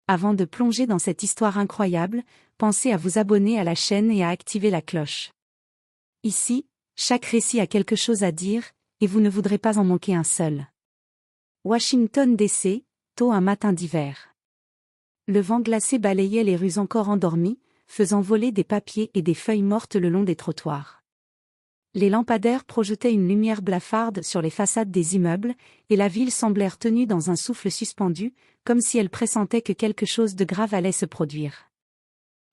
avant de plonger dans cette histoire incroyable, pensez à vous abonner à la chaîne et à activer la cloche. Ici, chaque récit a quelque chose à dire, et vous ne voudrez pas en manquer un seul. Washington DC, tôt un matin d'hiver. Le vent glacé balayait les rues encore endormies, faisant voler des papiers et des feuilles mortes le long des trottoirs. Les lampadaires projetaient une lumière blafarde sur les façades des immeubles, et la ville semblait retenue dans un souffle suspendu, comme si elle pressentait que quelque chose de grave allait se produire.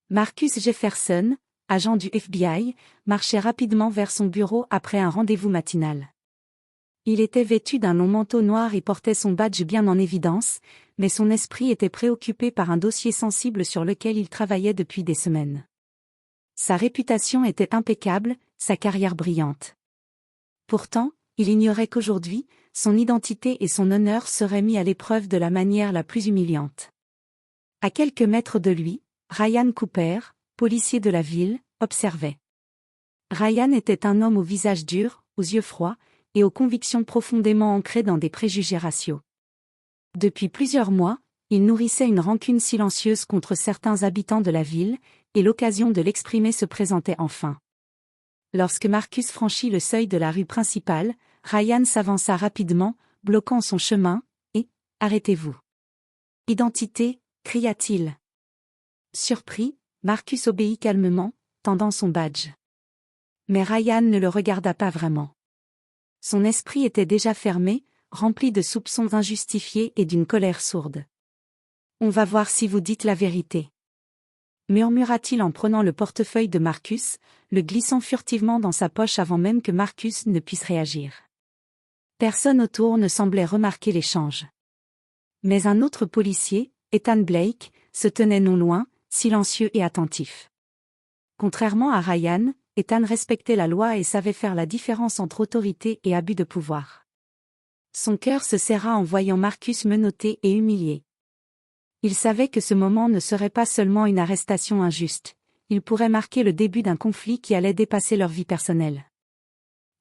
Marcus Jefferson, agent du FBI, marchait rapidement vers son bureau après un rendez-vous matinal. Il était vêtu d'un long manteau noir et portait son badge bien en évidence, mais son esprit était préoccupé par un dossier sensible sur lequel il travaillait depuis des semaines. Sa réputation était impeccable, sa carrière brillante. Pourtant, il ignorait qu'aujourd'hui, son identité et son honneur seraient mis à l'épreuve de la manière la plus humiliante. À quelques mètres de lui, Ryan Cooper, policier de la ville, observait. Ryan était un homme au visage dur, aux yeux froids, et aux convictions profondément ancrées dans des préjugés raciaux. Depuis plusieurs mois, il nourrissait une rancune silencieuse contre certains habitants de la ville, et l'occasion de l'exprimer se présentait enfin. Lorsque Marcus franchit le seuil de la rue principale, Ryan s'avança rapidement, bloquant son chemin, et « Arrêtez-vous !» « Identité » cria-t-il. Surpris, Marcus obéit calmement, tendant son badge. Mais Ryan ne le regarda pas vraiment. Son esprit était déjà fermé, rempli de soupçons injustifiés et d'une colère sourde. « On va voir si vous dites la vérité. » murmura-t-il en prenant le portefeuille de Marcus, le glissant furtivement dans sa poche avant même que Marcus ne puisse réagir. Personne autour ne semblait remarquer l'échange. Mais un autre policier, Ethan Blake, se tenait non loin, silencieux et attentif. Contrairement à Ryan, Ethan respectait la loi et savait faire la différence entre autorité et abus de pouvoir. Son cœur se serra en voyant Marcus menotté et humilié. Il savait que ce moment ne serait pas seulement une arrestation injuste, il pourrait marquer le début d'un conflit qui allait dépasser leur vie personnelle.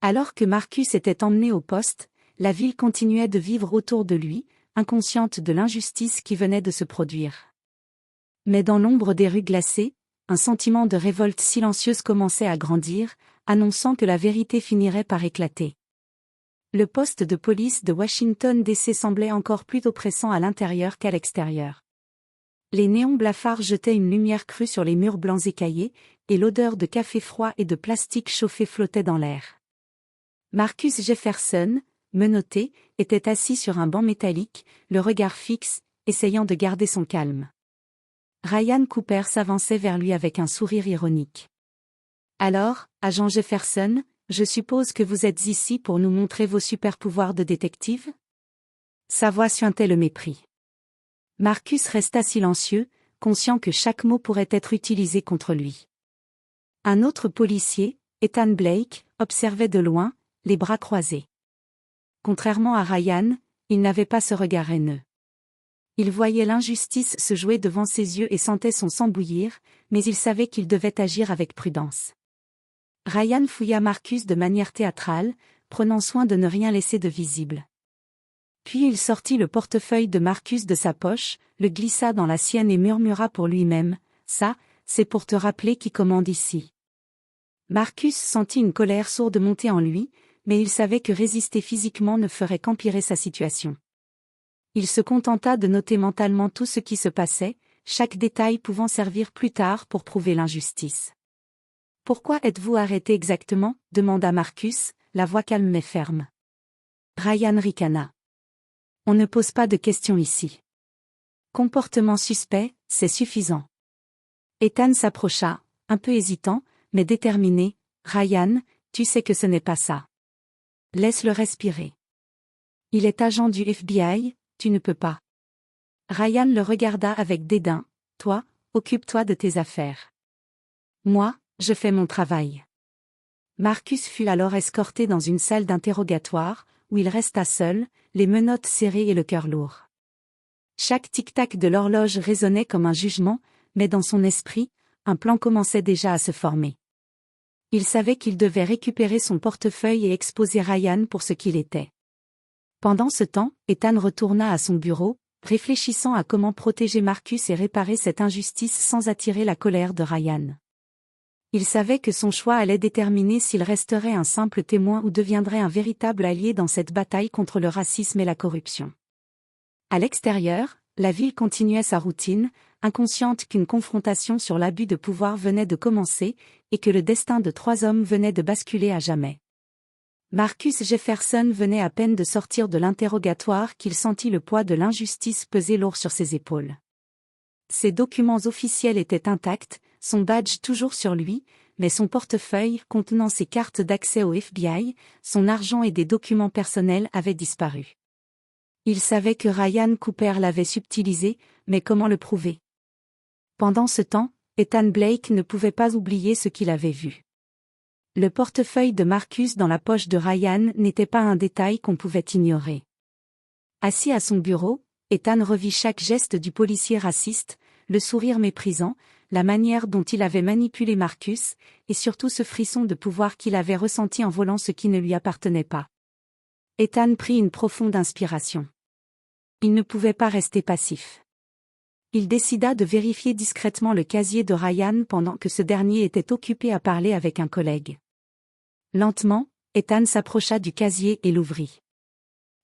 Alors que Marcus était emmené au poste, la ville continuait de vivre autour de lui, inconsciente de l'injustice qui venait de se produire. Mais dans l'ombre des rues glacées, un sentiment de révolte silencieuse commençait à grandir, annonçant que la vérité finirait par éclater. Le poste de police de Washington DC semblait encore plus oppressant à l'intérieur qu'à l'extérieur. Les néons blafards jetaient une lumière crue sur les murs blancs écaillés, et l'odeur de café froid et de plastique chauffé flottait dans l'air. Marcus Jefferson, menotté, était assis sur un banc métallique, le regard fixe, essayant de garder son calme. Ryan Cooper s'avançait vers lui avec un sourire ironique. « Alors, agent Jefferson, je suppose que vous êtes ici pour nous montrer vos super-pouvoirs de détective ?» Sa voix suintait le mépris. Marcus resta silencieux, conscient que chaque mot pourrait être utilisé contre lui. Un autre policier, Ethan Blake, observait de loin, les bras croisés. Contrairement à Ryan, il n'avait pas ce regard haineux. Il voyait l'injustice se jouer devant ses yeux et sentait son sang bouillir, mais il savait qu'il devait agir avec prudence. Ryan fouilla Marcus de manière théâtrale, prenant soin de ne rien laisser de visible. Puis il sortit le portefeuille de Marcus de sa poche, le glissa dans la sienne et murmura pour lui-même, « Ça, c'est pour te rappeler qui commande ici. » Marcus sentit une colère sourde monter en lui, mais il savait que résister physiquement ne ferait qu'empirer sa situation. Il se contenta de noter mentalement tout ce qui se passait, chaque détail pouvant servir plus tard pour prouver l'injustice. « Pourquoi êtes-vous arrêté exactement ?» demanda Marcus, la voix calme mais ferme. Ryan ricana. « On ne pose pas de questions ici. Comportement suspect, c'est suffisant. » Ethan s'approcha, un peu hésitant, mais déterminé. « Ryan, tu sais que ce n'est pas ça. Laisse-le respirer. Il est agent du FBI, tu ne peux pas. » Ryan le regarda avec dédain. « Toi, occupe-toi de tes affaires. Moi, je fais mon travail. » Marcus fut alors escorté dans une salle d'interrogatoire, où il resta seul, les menottes serrées et le cœur lourd. Chaque tic-tac de l'horloge résonnait comme un jugement, mais dans son esprit, un plan commençait déjà à se former. Il savait qu'il devait récupérer son portefeuille et exposer Ryan pour ce qu'il était. Pendant ce temps, Ethan retourna à son bureau, réfléchissant à comment protéger Marcus et réparer cette injustice sans attirer la colère de Ryan. Il savait que son choix allait déterminer s'il resterait un simple témoin ou deviendrait un véritable allié dans cette bataille contre le racisme et la corruption. À l'extérieur, la ville continuait sa routine, inconsciente qu'une confrontation sur l'abus de pouvoir venait de commencer, et que le destin de 3 hommes venait de basculer à jamais. Marcus Jefferson venait à peine de sortir de l'interrogatoire qu'il sentit le poids de l'injustice peser lourd sur ses épaules. Ses documents officiels étaient intacts, son badge toujours sur lui, mais son portefeuille contenant ses cartes d'accès au FBI, son argent et des documents personnels avaient disparu. Il savait que Ryan Cooper l'avait subtilisé, mais comment le prouver? Pendant ce temps, Ethan Blake ne pouvait pas oublier ce qu'il avait vu. Le portefeuille de Marcus dans la poche de Ryan n'était pas un détail qu'on pouvait ignorer. Assis à son bureau, Ethan revit chaque geste du policier raciste, le sourire méprisant, la manière dont il avait manipulé Marcus, et surtout ce frisson de pouvoir qu'il avait ressenti en volant ce qui ne lui appartenait pas. Ethan prit une profonde inspiration. Il ne pouvait pas rester passif. Il décida de vérifier discrètement le casier de Ryan pendant que ce dernier était occupé à parler avec un collègue. Lentement, Ethan s'approcha du casier et l'ouvrit.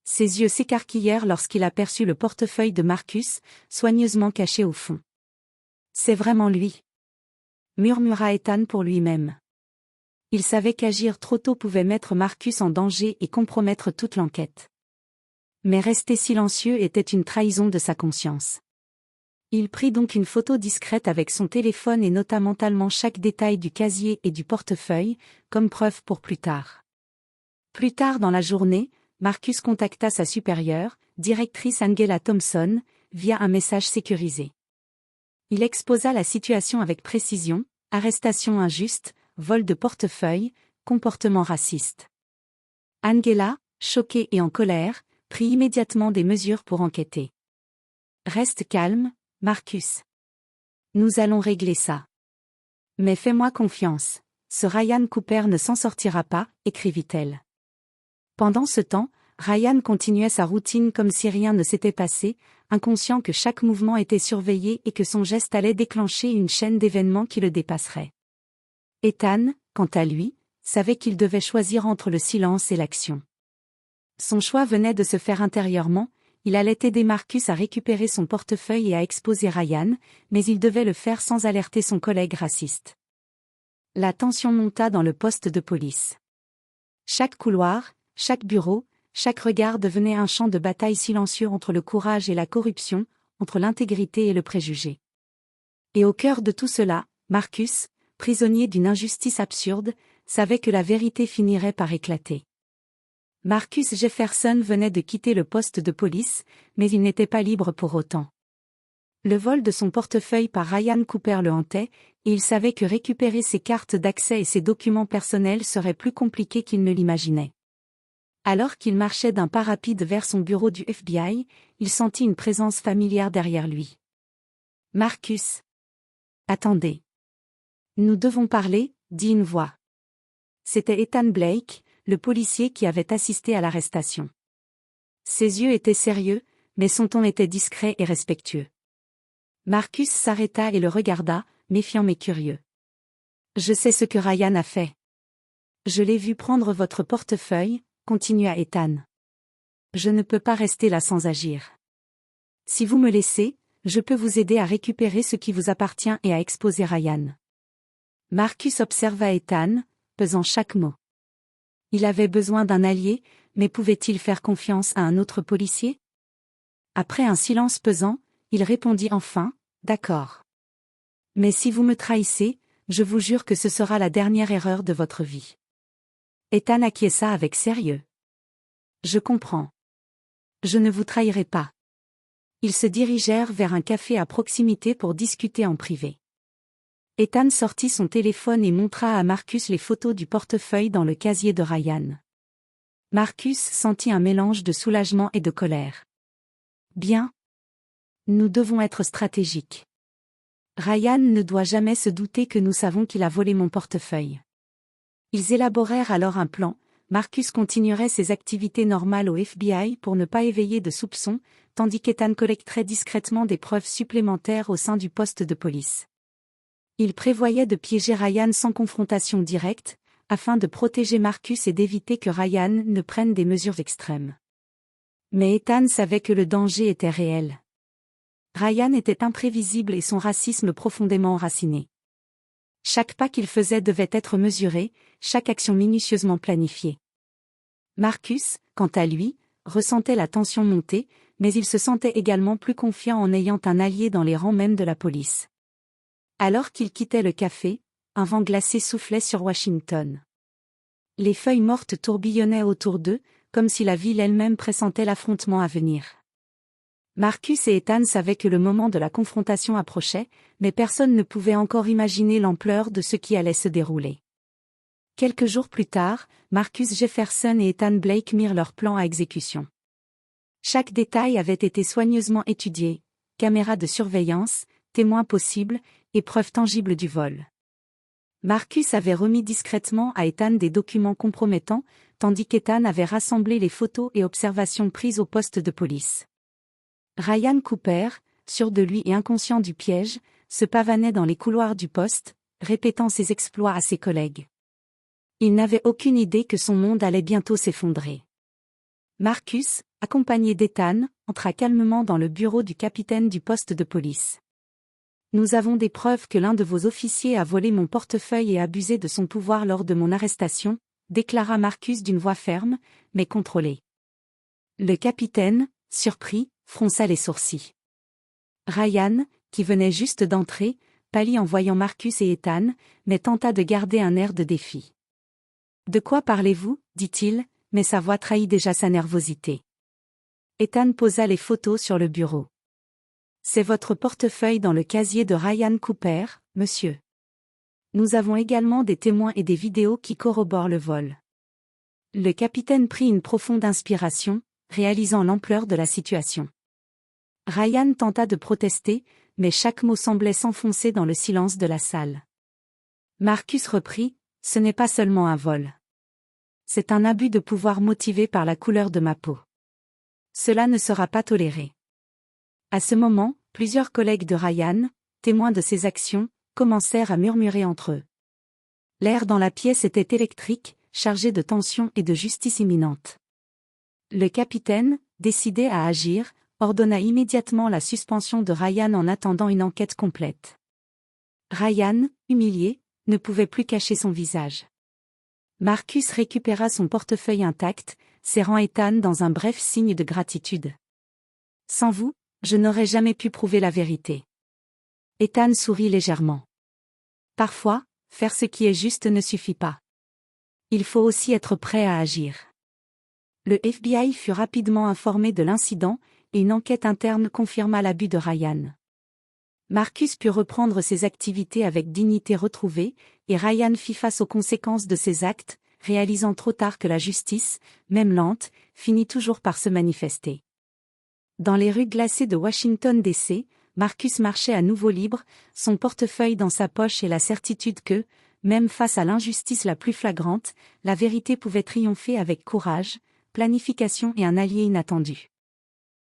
Ses yeux s'écarquillèrent lorsqu'il aperçut le portefeuille de Marcus, soigneusement caché au fond. « C'est vraiment lui !» murmura Ethan pour lui-même. Il savait qu'agir trop tôt pouvait mettre Marcus en danger et compromettre toute l'enquête. Mais rester silencieux était une trahison de sa conscience. Il prit donc une photo discrète avec son téléphone et nota mentalement chaque détail du casier et du portefeuille, comme preuve pour plus tard. Plus tard dans la journée, Marcus contacta sa supérieure, directrice Angela Thompson, via un message sécurisé. Il exposa la situation avec précision: arrestation injuste, vol de portefeuille, comportement raciste. Angela, choquée et en colère, prit immédiatement des mesures pour enquêter. « Reste calme, Marcus. Nous allons régler ça. Mais fais-moi confiance, ce Ryan Cooper ne s'en sortira pas, écrivit-elle. Pendant ce temps, Ryan continuait sa routine comme si rien ne s'était passé, inconscient que chaque mouvement était surveillé et que son geste allait déclencher une chaîne d'événements qui le dépasseraient. Ethan, quant à lui, savait qu'il devait choisir entre le silence et l'action. Son choix venait de se faire intérieurement. Il allait aider Marcus à récupérer son portefeuille et à exposer Ryan, mais il devait le faire sans alerter son collègue raciste. La tension monta dans le poste de police. Chaque couloir, chaque bureau, chaque regard devenait un champ de bataille silencieux entre le courage et la corruption, entre l'intégrité et le préjugé. Et au cœur de tout cela, Marcus, prisonnier d'une injustice absurde, savait que la vérité finirait par éclater. Marcus Jefferson venait de quitter le poste de police, mais il n'était pas libre pour autant. Le vol de son portefeuille par Ryan Cooper le hantait, et il savait que récupérer ses cartes d'accès et ses documents personnels serait plus compliqué qu'il ne l'imaginait. Alors qu'il marchait d'un pas rapide vers son bureau du FBI, il sentit une présence familière derrière lui. « Marcus. Attendez. Nous devons parler, dit une voix. C'était Ethan Blake, le policier qui avait assisté à l'arrestation. Ses yeux étaient sérieux, mais son ton était discret et respectueux. Marcus s'arrêta et le regarda, méfiant mais curieux. « Je sais ce que Ryan a fait. Je l'ai vu prendre votre portefeuille, » continua Ethan. « Je ne peux pas rester là sans agir. Si vous me laissez, je peux vous aider à récupérer ce qui vous appartient et à exposer Ryan. » Marcus observa Ethan, pesant chaque mot. Il avait besoin d'un allié, mais pouvait-il faire confiance à un autre policier? Après un silence pesant, il répondit enfin, « D'accord. Mais si vous me trahissez, je vous jure que ce sera la dernière erreur de votre vie. » Ethan acquiesça avec sérieux. « Je comprends. Je ne vous trahirai pas. » Ils se dirigèrent vers un café à proximité pour discuter en privé. Ethan sortit son téléphone et montra à Marcus les photos du portefeuille dans le casier de Ryan. Marcus sentit un mélange de soulagement et de colère. « Bien. Nous devons être stratégiques. Ryan ne doit jamais se douter que nous savons qu'il a volé mon portefeuille. » Ils élaborèrent alors un plan, Marcus continuerait ses activités normales au FBI pour ne pas éveiller de soupçons, tandis qu'Ethan collecterait discrètement des preuves supplémentaires au sein du poste de police. Il prévoyait de piéger Ryan sans confrontation directe, afin de protéger Marcus et d'éviter que Ryan ne prenne des mesures extrêmes. Mais Ethan savait que le danger était réel. Ryan était imprévisible et son racisme profondément enraciné. Chaque pas qu'il faisait devait être mesuré, chaque action minutieusement planifiée. Marcus, quant à lui, ressentait la tension monter, mais il se sentait également plus confiant en ayant un allié dans les rangs même de la police. Alors qu'il quittait le café, un vent glacé soufflait sur Washington. Les feuilles mortes tourbillonnaient autour d'eux, comme si la ville elle-même pressentait l'affrontement à venir. Marcus et Ethan savaient que le moment de la confrontation approchait, mais personne ne pouvait encore imaginer l'ampleur de ce qui allait se dérouler. Quelques jours plus tard, Marcus Jefferson et Ethan Blake mirent leur plan à exécution. Chaque détail avait été soigneusement étudié, caméras de surveillance, témoins possibles, et preuves tangibles du vol. Marcus avait remis discrètement à Ethan des documents compromettants, tandis qu'Ethan avait rassemblé les photos et observations prises au poste de police. Ryan Cooper, sûr de lui et inconscient du piège, se pavanait dans les couloirs du poste, répétant ses exploits à ses collègues. Il n'avait aucune idée que son monde allait bientôt s'effondrer. Marcus, accompagné d'Ethan, entra calmement dans le bureau du capitaine du poste de police. « Nous avons des preuves que l'un de vos officiers a volé mon portefeuille et abusé de son pouvoir lors de mon arrestation », déclara Marcus d'une voix ferme, mais contrôlée. Le capitaine, surpris, fronça les sourcils. Ryan, qui venait juste d'entrer, pâlit en voyant Marcus et Ethan, mais tenta de garder un air de défi. « De quoi parlez-vous » dit-il, mais sa voix trahit déjà sa nervosité. Ethan posa les photos sur le bureau. « C'est votre portefeuille dans le casier de Ryan Cooper, monsieur. Nous avons également des témoins et des vidéos qui corroborent le vol. » Le capitaine prit une profonde inspiration, réalisant l'ampleur de la situation. Ryan tenta de protester, mais chaque mot semblait s'enfoncer dans le silence de la salle. Marcus reprit, « Ce n'est pas seulement un vol. C'est un abus de pouvoir motivé par la couleur de ma peau. Cela ne sera pas toléré. » À ce moment, plusieurs collègues de Ryan, témoins de ses actions, commencèrent à murmurer entre eux. L'air dans la pièce était électrique, chargé de tension et de justice imminente. Le capitaine, décidé à agir, ordonna immédiatement la suspension de Ryan en attendant une enquête complète. Ryan, humilié, ne pouvait plus cacher son visage. Marcus récupéra son portefeuille intact, serrant Ethan dans un bref signe de gratitude. « Sans vous, je n'aurais jamais pu prouver la vérité. » Ethan sourit légèrement. Parfois, faire ce qui est juste ne suffit pas. Il faut aussi être prêt à agir. Le FBI fut rapidement informé de l'incident, et une enquête interne confirma l'abus de Ryan. Marcus put reprendre ses activités avec dignité retrouvée, et Ryan fit face aux conséquences de ses actes, réalisant trop tard que la justice, même lente, finit toujours par se manifester. Dans les rues glacées de Washington D.C., Marcus marchait à nouveau libre, son portefeuille dans sa poche et la certitude que, même face à l'injustice la plus flagrante, la vérité pouvait triompher avec courage, planification et un allié inattendu.